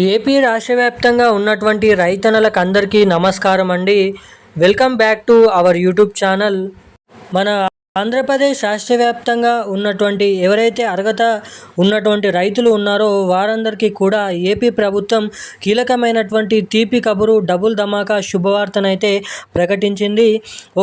AP రాష్ట్ర వ్యాప్తంగా ఉన్నటువంటి రైతన్నలకు అందరికీ నమస్కారం అండి. Welcome back to our YouTube channel. మన ఆంధ్రప్రదేశ్ రాష్ట్ర వ్యాప్తంగా ఉన్నటువంటి ఎవరైతే అర్హత ఉన్నటువంటి రైతులు ఉన్నారో వారందరికీ కూడా ఏపీ ప్రభుత్వం కీలకమైనటువంటి తీపి కబురు డబుల్ ధమాకా శుభవార్తనైతే ప్రకటించింది.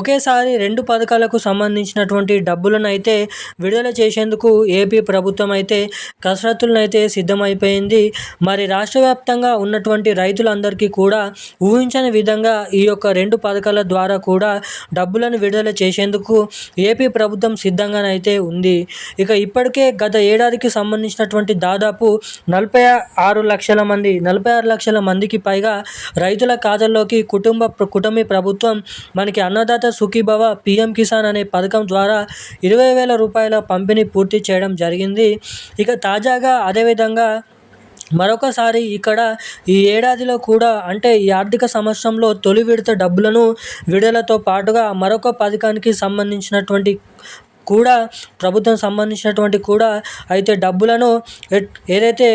ఒకేసారి 2 పథకాలకు సంబంధించినటువంటి డబ్బులను అయితే విడుదల చేసేందుకు ఏపీ ప్రభుత్వం అయితే కసరత్తులను అయితే సిద్ధమైపోయింది. మరి రాష్ట్ర వ్యాప్తంగా ఉన్నటువంటి రైతులందరికీ కూడా ఊహించని విధంగా ఈ యొక్క 2 పథకాల ద్వారా కూడా డబ్బులను విడుదల చేసేందుకు ఏపీ ప్రభుత్వం సిద్ధంగానైతే ఉంది. ఇక ఇప్పటికే గత ఏడాదికి సంబంధించినటువంటి దాదాపు 46 లక్షల మందికి పైగా రైతుల ఖాతాల్లోకి కుటుంబ ప్రభుత్వం మనకి అన్నదాత సుఖీభవ పీఎం కిసాన్ అనే పథకం ద్వారా 20,000 రూపాయల పంపిణీ పూర్తి చేయడం జరిగింది. ఇక తాజాగా అదేవిధంగా మరొకసారి ఇక్కడ ఈ ఏడాదిలో కూడా అంటే ఈ ఆర్థిక సంవత్సరంలో తొలి విడత డబ్బులను విడుదలతో పాటుగా మరొక పథకానికి సంబంధించినటువంటి కూడా ప్రభుత్వం సంబంధించినటువంటి కూడా అయితే డబ్బులను ఏదైతే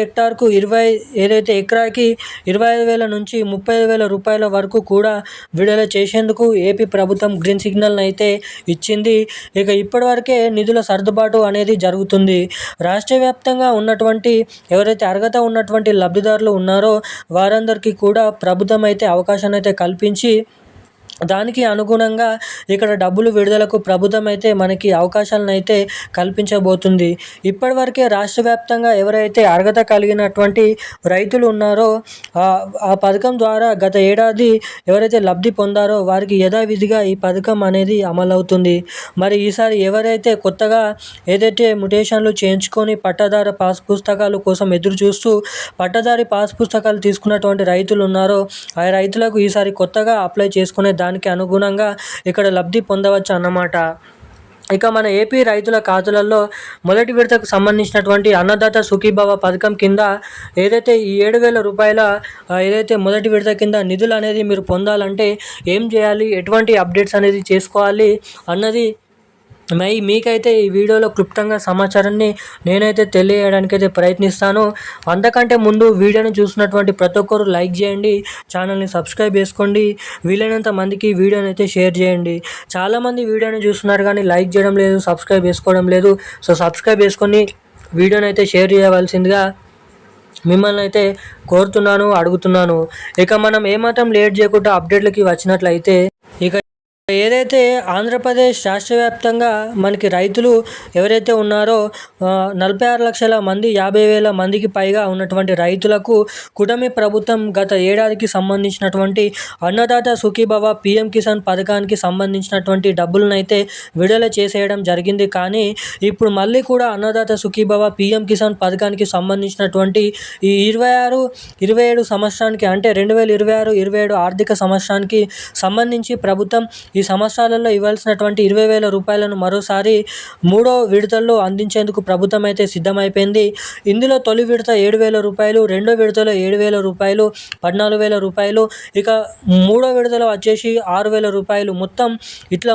ఎకరాకి 25,000 నుంచి 30,000 రూపాయల వరకు కూడా విడుదల చేసేందుకు ఏపీ ప్రభుత్వం గ్రీన్ సిగ్నల్ని అయితే ఇచ్చింది. ఇక ఇప్పటివరకే నిధుల సర్దుబాటు అనేది జరుగుతుంది. రాష్ట్ర వ్యాప్తంగా ఉన్నటువంటి ఎవరైతే అర్హత ఉన్నటువంటి లబ్ధిదారులు ఉన్నారో వారందరికీ కూడా ప్రభుత్వం అయితే అవకాశాన్ని అయితే కల్పించి దానికి అనుగుణంగా ఇక్కడ డబ్బులు విడుదలకు ప్రభుత్వం అయితే మనకి అవకాశాలను అయితే కల్పించబోతుంది. ఇప్పటివరకే రాష్ట్ర వ్యాప్తంగా ఎవరైతే అర్హత కలిగినటువంటి రైతులు ఉన్నారో ఆ పథకం ద్వారా గత ఏడాది ఎవరైతే లబ్ధి పొందారో వారికి యథావిధిగా ఈ పథకం అనేది అమలవుతుంది. మరి ఈసారి ఎవరైతే కొత్తగా ఏదైతే మ్యుటేషన్లు చేయించుకొని పట్టాదారు పాస్ పుస్తకాల కోసం ఎదురు చూస్తూ పట్టాదారి పాస్ పుస్తకాలు తీసుకున్నటువంటి రైతులు ఉన్నారో ఆ రైతులకు ఈసారి కొత్తగా అప్లై చేసుకునే దానికి అనుగుణంగా ఇక్కడ లబ్ధి పొందవచ్చు అన్నమాట. ఇక మన ఏపీ రైతుల ఖాతాలలో మొదటి విడతకు సంబంధించినటువంటి అన్నదాత సుఖీభవ పథకం కింద ఏదైతే ఈ 7,000 రూపాయల ఏదైతే మొదటి విడత కింద నిధులు అనేది మీరు పొందాలంటే ఏం చేయాలి, ఎటువంటి అప్డేట్స్ అనేది చేసుకోవాలి అన్నది మీకైతే ఈ వీడియోలో క్లుప్తంగా సమాచారాన్ని నేనైతే తెలియజేయడానికైతే ప్రయత్నిస్తాను. అంతకంటే ముందు వీడియోని చూసినటువంటి ప్రతి ఒక్కరు లైక్ చేయండి, ఛానల్ని సబ్స్క్రైబ్ చేసుకోండి, వీలైనంత మందికి వీడియోని అయితే షేర్ చేయండి. చాలామంది వీడియోని చూస్తున్నారు కానీ లైక్ చేయడం లేదు, సబ్స్క్రైబ్ చేసుకోవడం లేదు. సో సబ్స్క్రైబ్ చేసుకొని వీడియోని అయితే షేర్ చేయవలసిందిగా మిమ్మల్ని అయితే కోరుతున్నాను, అడుగుతున్నాను. ఇక మనం ఏమాత్రం లేట్ చేయకుండా అప్డేట్లకి వచ్చినట్లయితే ఇక ఏదైతే ఆంధ్రప్రదేశ్ రాష్ట్ర వ్యాప్తంగా మనకి రైతులు ఎవరైతే ఉన్నారో 46 లక్షల మంది 50,000 మందికి పైగా ఉన్నటువంటి రైతులకు కూటమి ప్రభుత్వం గత ఏడాదికి సంబంధించినటువంటి అన్నదాత సుఖీభవ పీఎం కిసాన్ పథకానికి సంబంధించినటువంటి డబ్బులను అయితే విడుదల చేసేయడం జరిగింది. కానీ ఇప్పుడు మళ్ళీ కూడా అన్నదాత సుఖీభవ పీఎం కిసాన్ పథకానికి సంబంధించినటువంటి ఈ 26-27 సంవత్సరానికి అంటే 2026-27 ఆర్థిక సంవత్సరానికి సంబంధించి ప్రభుత్వం ఈ సంవత్సరాలలో ఇవ్వాల్సినటువంటి 20,000 రూపాయలను మరోసారి 3వ విడతల్లో అందించేందుకు ప్రభుత్వం అయితే సిద్ధమైపోయింది. ఇందులో తొలి విడత 7,000 రూపాయలు, రెండో విడతలో 7,000 రూపాయలు, 14,000 రూపాయలు, ఇక 3వ విడతలో వచ్చేసి 6,000 రూపాయలు,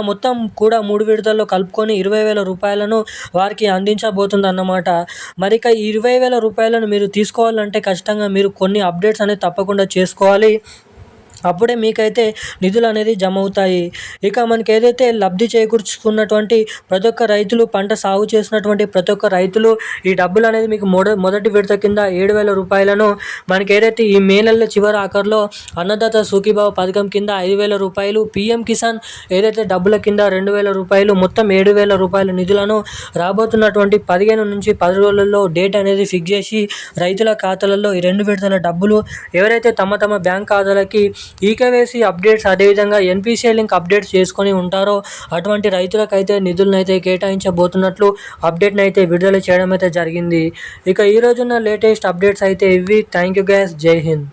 మొత్తం కూడా 3 విడతల్లో కలుపుకొని 20,000 రూపాయలను వారికి అందించబోతుందన్నమాట. మరి ఇక 20,000 రూపాయలను మీరు తీసుకోవాలంటే ఖచ్చితంగా మీరు కొన్ని అప్డేట్స్ అనేది తప్పకుండా చేసుకోవాలి. అప్పుడే మీకైతే నిధులు అనేది జమ అవుతాయి. ఇక మనకి ఏదైతే లబ్ధి చేకూర్చుకున్నటువంటి ప్రతి ఒక్క రైతులు, పంట సాగు చేసినటువంటి ప్రతి ఒక్క రైతులు ఈ డబ్బులు అనేది మీకు మొదటి విడత కింద 7,000 రూపాయలను మనకి ఏదైతే ఈ మే నెల చివరి ఆఖరిలో అన్నదాత సుఖీభవ పథకం కింద 5,000 రూపాయలు, పీఎం కిసాన్ ఏదైతే డబ్బుల కింద 2,000 రూపాయలు, మొత్తం 7,000 రూపాయల నిధులను రాబోతున్నటువంటి 15 నుంచి 10 రోజులలో డేట్ అనేది ఫిక్స్ చేసి రైతుల ఖాతాలలో ఈ 2 విడతల డబ్బులు ఎవరైతే తమ బ్యాంక్ ఖాతాలకి ఈకేవైసీ అప్డేట్స్ అదేవిధంగా ఎన్పిసిఐ లింక్ అప్డేట్స్ చేసుకొని ఉంటారో అటువంటి రైతులకైతే నిధులను అయితే కేటాయించబోతున్నట్లు అప్డేట్ని అయితే విడుదల చేయడం అయితే జరిగింది. ఇక ఈ రోజున్న లేటెస్ట్ అప్డేట్స్ అయితే ఇవి. థ్యాంక్ యూ గైస్, జై హింద్.